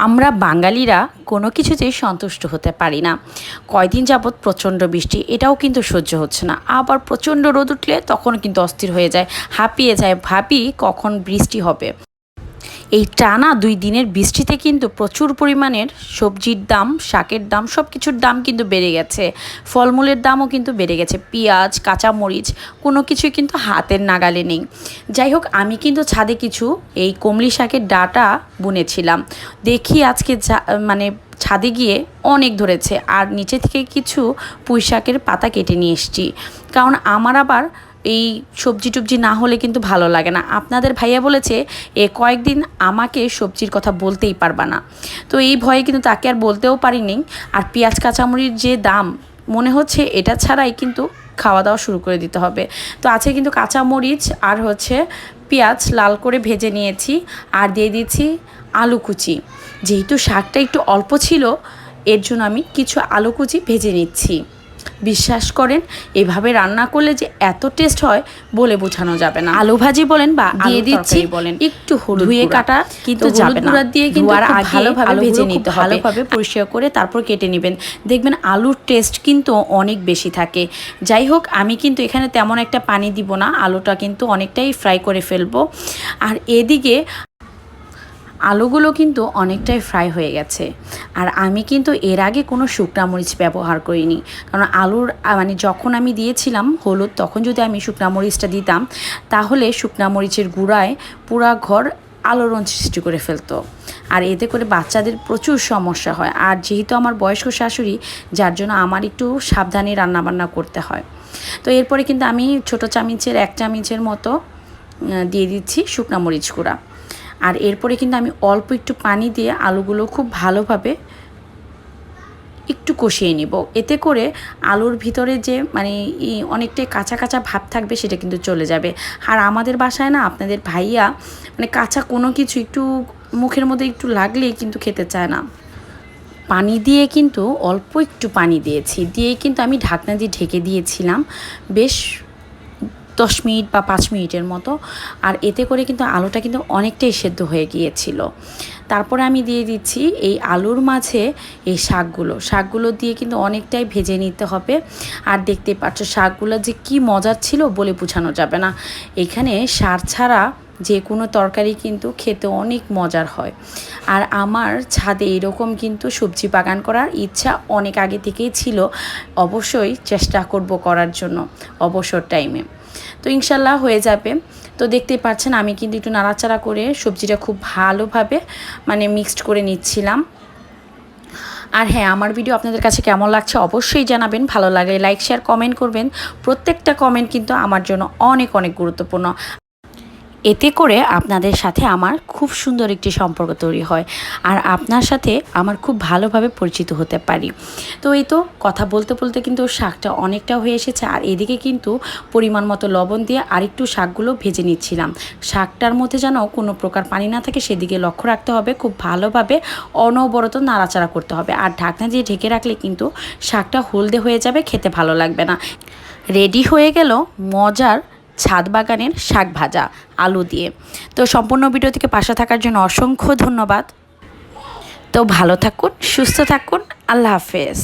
আমরা বাঙালিরা কোনো কিছুতেই সন্তুষ্ট হতে পারি না। কয়দিন যাবৎ প্রচণ্ড বৃষ্টি, এটাও কিন্তু সহ্য হচ্ছে না। আবার প্রচণ্ড রোদ উঠলে তখন কিন্তু অস্থির হয়ে যায়, হাঁপিয়ে যায়, ভাবি কখন বৃষ্টি হবে। এই টানা 2 দিনের বৃষ্টিতে কিন্তু প্রচুর পরিমাণের সবজির দাম, শাকের দাম, সব কিছুর দাম কিন্তু বেড়ে গেছে। ফলমূলের দামও কিন্তু বেড়ে গেছে। পেঁয়াজ, কাঁচামরিচ কোনো কিছুই কিন্তু হাতের নাগালে নেই। যাই হোক, আমি কিন্তু ছাদে কিছু এই কমলি শাকের ডাঁটা বুনেছিলাম। দেখি আজকে মানে ছাদে গিয়ে অনেক ধরেছে। আর নিচে থেকে কিছু পুঁই শাকের পাতা কেটে নিয়ে এসেছি, কারণ আমার আবার এই সবজি টবজি না হলে কিন্তু ভালো লাগে না। আপনাদের ভাইয়া বলেছে কয়েকদিন আমাকে সবজির কথা বলতেই পারবা না, তো এই ভয়ে কিন্তু তাকে আর বলতেও পারিনি। আর পেঁয়াজ কাঁচামরির যে দাম, মনে হচ্ছে এটা ছাড়াই কিন্তু খাওয়া দাওয়া শুরু করে দিতে হবে। তো আছে কিন্তু কাঁচামরিচ আর পেঁয়াজ লাল করে ভেজে নিয়েছি, আর দিয়ে দিচ্ছি আলু কুচি। যেহেতু শাকটা একটু অল্প ছিল, এর জন্য আমি কিছু আলু কুচি ভেজে নিচ্ছি। বিশ্বাস করেন, এভাবে রান্না করলে যে এত টেস্ট হয় বলে বোঝানো যাবে না। আলু ভাজি বলেন বা দিয়ে দিচ্ছি বলেন, একটু হলুদ ধুয়ে কাটা কিন্তু যাবে না, দিয়ে কিন্তু ভালোভাবে ভেজে নিতে হবে, ভালোভাবে পরিষ্কার করে তারপর কেটে নেবেন। দেখবেন আলুর টেস্ট কিন্তু অনেক বেশি থাকে। যাই হোক, আমি কিন্তু এখানে তেমন একটা পানি দিব না, আলুটা কিন্তু অনেকটাই ফ্রাই করে ফেলবো। আর এদিকে আলুগুলো কিন্তু অনেকটাই ফ্রাই হয়ে গেছে। আর আমি কিন্তু এর আগে কোনো শুকনা মরিচ ব্যবহার করিনি, কারণ আলুর মানে যখন আমি দিয়েছিলাম হলুদ, তখন যদি আমি শুকনা মরিচটা দিতাম তাহলে শুকনা মরিচের গুঁড়ায় পুরা ঘর আলোড়ন সৃষ্টি করে ফেলতো। আর এতে করে বাচ্চাদের প্রচুর সমস্যা হয়। আর যেহেতু আমার বয়স্ক শাশুড়ি, যার জন্য আমার একটু সাবধানে রান্নাবান্না করতে হয়। তো এরপরে কিন্তু আমি ছোটো চামচের 1 চামচের মতো দিয়ে দিচ্ছি শুকনা মরিচ গুঁড়া। আর এরপরে কিন্তু আমি অল্প একটু পানি দিয়ে আলুগুলো খুব ভালোভাবে একটু কষিয়ে নিব। এতে করে আলুর ভিতরে যে মানে অনেকটাই কাঁচা কাঁচা ভাব থাকবে, সেটা কিন্তু চলে যাবে। আর আমাদের বাসায় না, আপনাদের ভাইয়া মানে কাঁচা কোনো কিছু একটু মুখের মধ্যে একটু লাগলেই কিন্তু খেতে চায় না। পানি দিয়ে কিন্তু অল্প একটু পানি দিয়েছি, দিয়েই কিন্তু আমি ঢাকনা দিয়ে ঢেকে দিয়েছিলাম বেশ 10 মিনিট বা 5 মিনিটের মতো। আর এতে করে কিন্তু আলুটা কিন্তু অনেকটাই সেদ্ধ হয়ে গিয়েছিল। তারপরে আমি দিয়ে দিচ্ছি এই আলুর মাঝে এই শাকগুলো দিয়ে কিন্তু অনেকটাই ভেজে নিতে হবে। আর দেখতেই পাচ্ছ শাকগুলো যে কি মজার ছিল বলে বোঝানো যাবে না। এখানে সার ছাড়া যে কোনো তরকারি কিন্তু খেতে অনেক মজার হয়। আর আমার ছাদে এরকম কিন্তু সবজি বাগান করার ইচ্ছা অনেক আগে থেকেই ছিল। অবশ্যই চেষ্টা করব করার জন্য অবসর টাইমে। তো ইনশাল্লাহ হয়ে যাবে। তো দেখতেই পাচ্ছেন আমি কিন্তু একটু নাড়াচাড়া করে সবজিটা খুব ভালোভাবে মানে মিক্সড করে নিচ্ছিলাম। আর হ্যাঁ, আমার ভিডিও আপনাদের কাছে কেমন লাগছে অবশ্যই জানাবেন। ভালো লাগলে লাইক, শেয়ার, কমেন্ট করবেন। প্রত্যেকটা কমেন্ট কিন্তু আমার জন্য অনেক অনেক গুরুত্বপূর্ণ। এতে করে আপনাদের সাথে আমার খুব সুন্দর একটি সম্পর্ক তৈরি হয়, আর আপনার সাথে আমার খুব ভালোভাবে পরিচিত হতে পারি। তো এই তো কথা বলতে বলতে কিন্তু শাকটা অনেকটা হয়ে এসেছে। আর এদিকে কিন্তু পরিমাণ মতো লবণ দিয়ে আরেকটু শাকগুলো ভেজে নিচ্ছিলাম। শাকটার মধ্যে যেন কোনো প্রকার পানি না থাকে সেদিকে লক্ষ্য রাখতে হবে। খুব ভালোভাবে অনবরত নাড়াচাড়া করতে হবে। আর ঢাকনা দিয়ে ঢেকে রাখলে কিন্তু শাকটা হলদে হয়ে যাবে, খেতে ভালো লাগবে না। রেডি হয়ে গেল মজার ছাদ বাগানের শাক ভাজা আলু দিয়ে। তো সম্পূর্ণ ভিডিও থেকে পাশে থাকার জন্য অসংখ্য ধন্যবাদ। তো ভালো থাকুন, সুস্থ থাকুন, আল্লাহ হাফেজ।